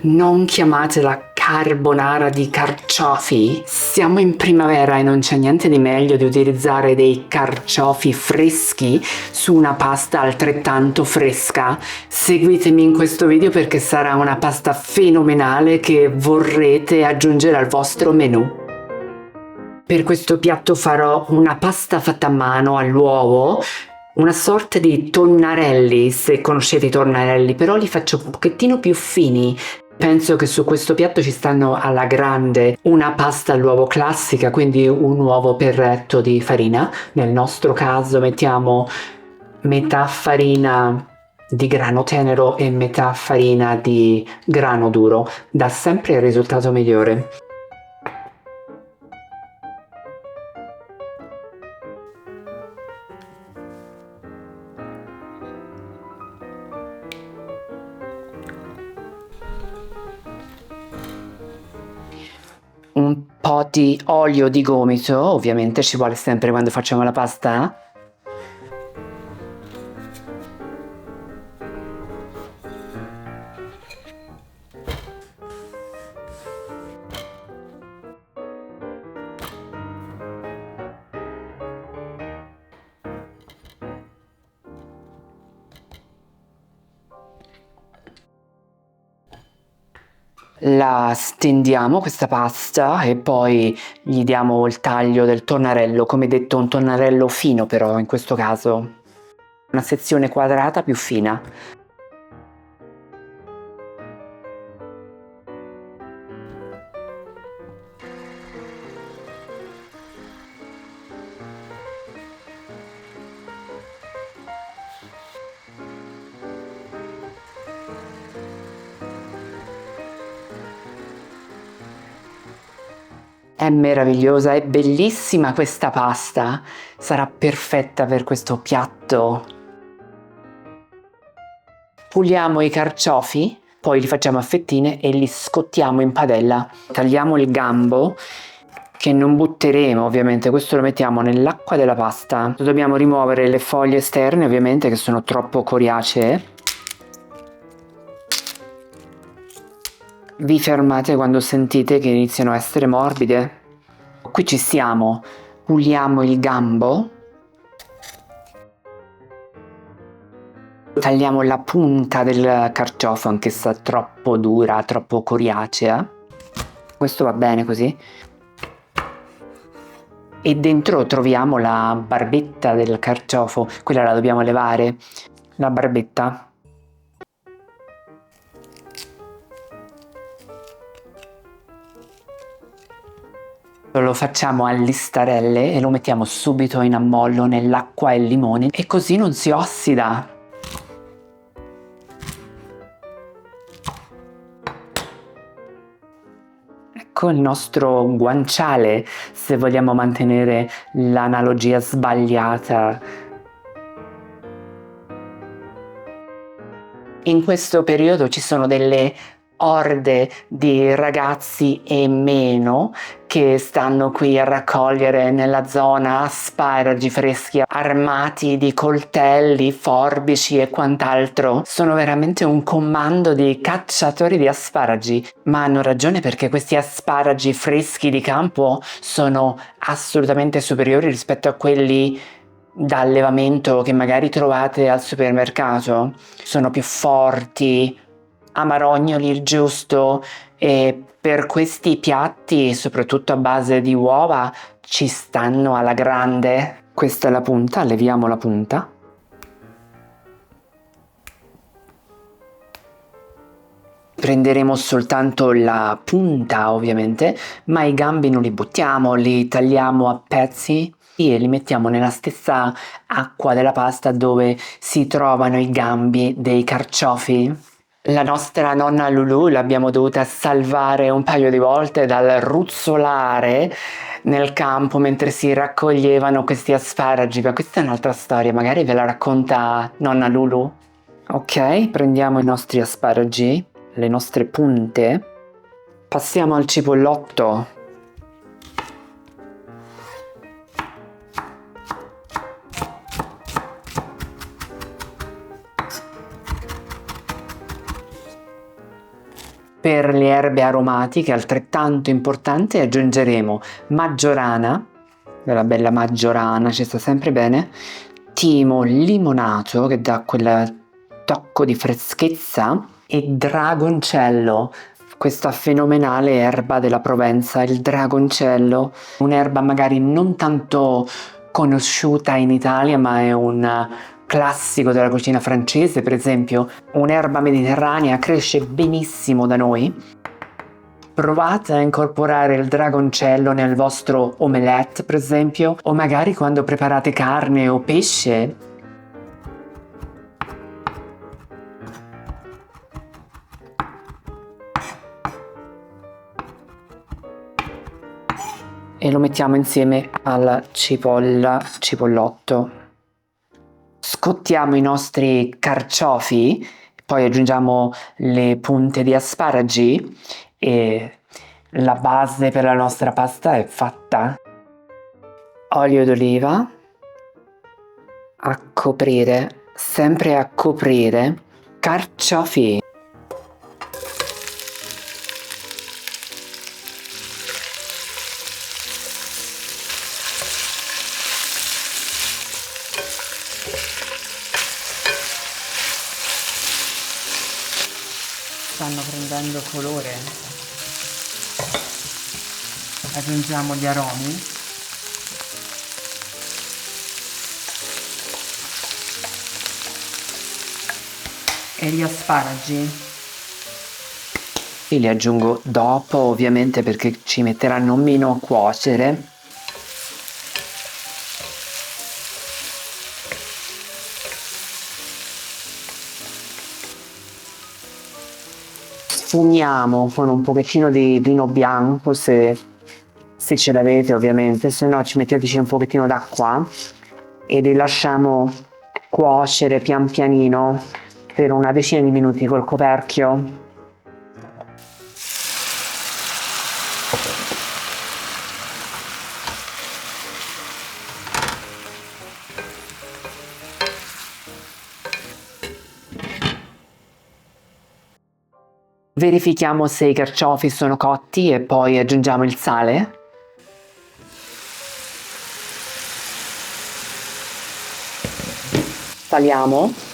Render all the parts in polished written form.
Non chiamatela carbonara di carciofi? Siamo in primavera e non c'è niente di meglio di utilizzare dei carciofi freschi su una pasta altrettanto fresca. Seguitemi in questo video perché sarà una pasta fenomenale che vorrete aggiungere al vostro menù. Per questo piatto farò una pasta fatta a mano all'uovo, una sorta di tonnarelli, se conoscete i tonnarelli, però li faccio un pochettino più fini. Penso che su questo piatto ci stanno alla grande una pasta all'uovo classica, quindi un uovo per retto di farina. Nel nostro caso mettiamo metà farina di grano tenero e metà farina di grano duro. Dà sempre il risultato migliore. Un po' di olio di gomito, ovviamente ci vuole sempre quando facciamo la pasta. La stendiamo questa pasta e poi gli diamo il taglio del tonnarello, come detto un tonnarello fino però in questo caso, una sezione quadrata più fina. È meravigliosa, è bellissima questa pasta, sarà perfetta per questo piatto. Puliamo i carciofi, poi li facciamo a fettine e li scottiamo in padella. Tagliamo il gambo, che non butteremo ovviamente, questo lo mettiamo nell'acqua della pasta. Dobbiamo rimuovere le foglie esterne ovviamente che sono troppo coriacee. Vi fermate quando sentite che iniziano a essere morbide. Qui ci siamo, puliamo il gambo, tagliamo la punta del carciofo, anch'essa troppo dura, troppo coriacea. Questo va bene così. E dentro troviamo la barbetta del carciofo, quella la dobbiamo levare, la barbetta. Lo facciamo a listarelle e lo mettiamo subito in ammollo nell'acqua e il limone e così non si ossida. Ecco il nostro guanciale, se vogliamo mantenere l'analogia sbagliata. In questo periodo ci sono delle orde di ragazzi e meno che stanno qui a raccogliere nella zona asparagi freschi armati di coltelli, forbici e quant'altro. Sono veramente un comando di cacciatori di asparagi, ma hanno ragione perché questi asparagi freschi di campo sono assolutamente superiori rispetto a quelli da allevamento che magari trovate al supermercato. Sono più forti, amarognoli il giusto, e per questi piatti, soprattutto a base di uova, ci stanno alla grande. Questa è la punta, leviamo la punta. Prenderemo soltanto la punta ovviamente, ma i gambi non li buttiamo, li tagliamo a pezzi e li mettiamo nella stessa acqua della pasta dove si trovano i gambi dei carciofi. La nostra nonna Lulu l'abbiamo dovuta salvare un paio di volte dal ruzzolare nel campo mentre si raccoglievano questi asparagi, ma questa è un'altra storia, magari ve la racconta nonna Lulu. Ok, prendiamo i nostri asparagi, le nostre punte, passiamo al cipollotto. Per le erbe aromatiche, altrettanto importante, aggiungeremo maggiorana, della bella maggiorana, ci sta sempre bene, timo limonato che dà quel tocco di freschezza e dragoncello, questa fenomenale erba della Provenza, il dragoncello, un'erba magari non tanto conosciuta in Italia, ma è un classico della cucina francese, per esempio. Un'erba mediterranea, cresce benissimo da noi. Provate a incorporare il dragoncello nel vostro omelette, per esempio, o magari quando preparate carne o pesce. E lo mettiamo insieme alla cipollotto. Scottiamo i nostri carciofi, poi aggiungiamo le punte di asparagi e la base per la nostra pasta è fatta. Olio d'oliva, a coprire, sempre a coprire, carciofi. Stanno prendendo colore. Aggiungiamo gli aromi. E gli asparagi. Li aggiungo dopo, ovviamente, perché ci metteranno meno a cuocere. Sfumiamo con un pochettino di vino bianco, se ce l'avete ovviamente, se no ci metteteci un pochettino d'acqua e li lasciamo cuocere pian pianino per una decina di minuti col coperchio. Verifichiamo se i carciofi sono cotti e poi aggiungiamo il sale. Saliamo.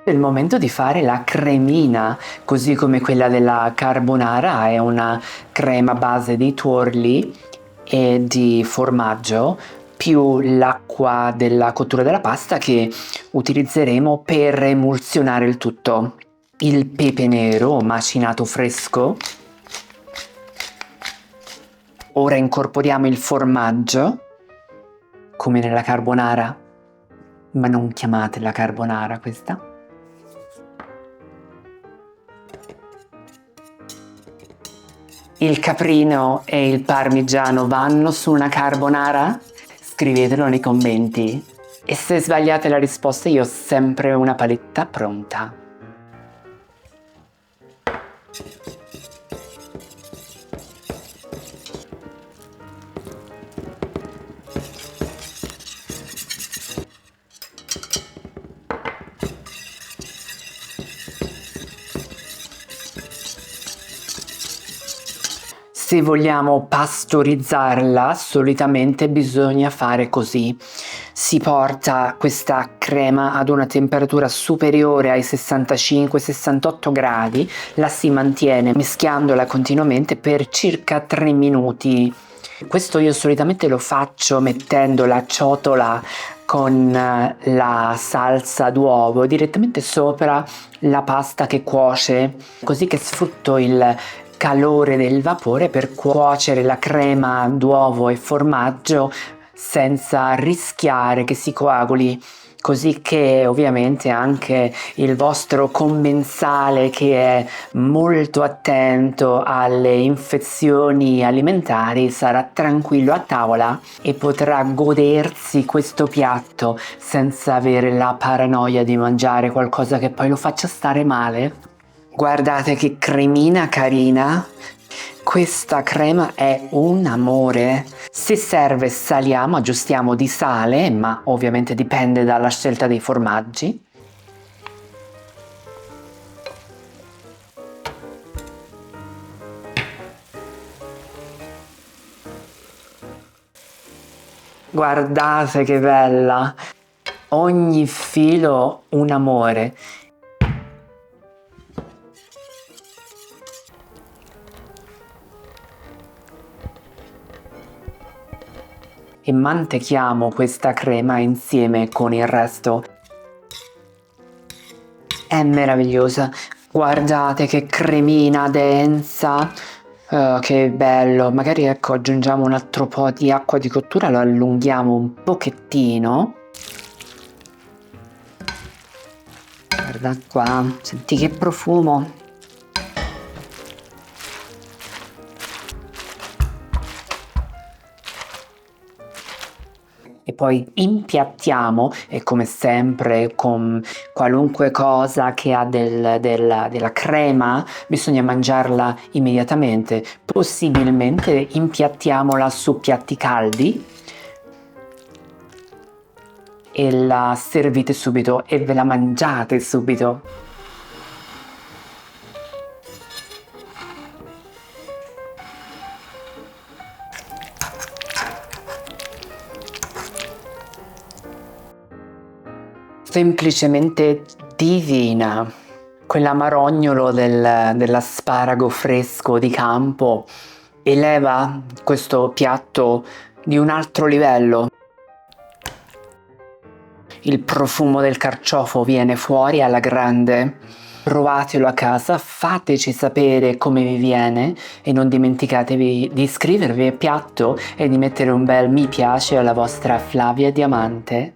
È il momento di fare la cremina, così come quella della carbonara, è una crema a base di tuorli e di formaggio più l'acqua della cottura della pasta che utilizzeremo per emulsionare il tutto. Il pepe nero macinato fresco. Ora incorporiamo il formaggio, come nella carbonara, ma non chiamatela carbonara questa. Il caprino e il parmigiano vanno su una carbonara? Scrivetelo nei commenti. E se sbagliate la risposta, io ho sempre una paletta pronta. Se vogliamo pastorizzarla, solitamente bisogna fare così. Si porta questa crema ad una temperatura superiore ai 65-68 gradi, la si mantiene mischiandola continuamente per circa 3 minuti. Questo io solitamente lo faccio mettendo la ciotola con la salsa d'uovo direttamente sopra la pasta che cuoce, così che sfrutto il calore del vapore per cuocere la crema d'uovo e formaggio senza rischiare che si coaguli, così che ovviamente anche il vostro commensale, che è molto attento alle infezioni alimentari, sarà tranquillo a tavola e potrà godersi questo piatto senza avere la paranoia di mangiare qualcosa che poi lo faccia stare male. Guardate che cremina carina. Questa crema è un amore. Se serve saliamo, aggiustiamo di sale, ma ovviamente dipende dalla scelta dei formaggi. Guardate che bella! Ogni filo un amore. E mantechiamo questa crema insieme con il resto. È meravigliosa. Guardate che cremina densa. Che bello. Magari ecco aggiungiamo un altro po' di acqua di cottura, lo allunghiamo un pochettino. Guarda qua, senti che profumo. E poi impiattiamo e come sempre con qualunque cosa che ha della crema bisogna mangiarla immediatamente, possibilmente impiattiamola su piatti caldi e la servite subito e ve la mangiate subito. Semplicemente divina. Quell'amarognolo dell'asparago fresco di campo eleva questo piatto di un altro livello. Il profumo del carciofo viene fuori alla grande. Provatelo a casa, fateci sapere come vi viene e non dimenticatevi di iscrivervi al piatto e di mettere un bel mi piace alla vostra Flavia Diamante.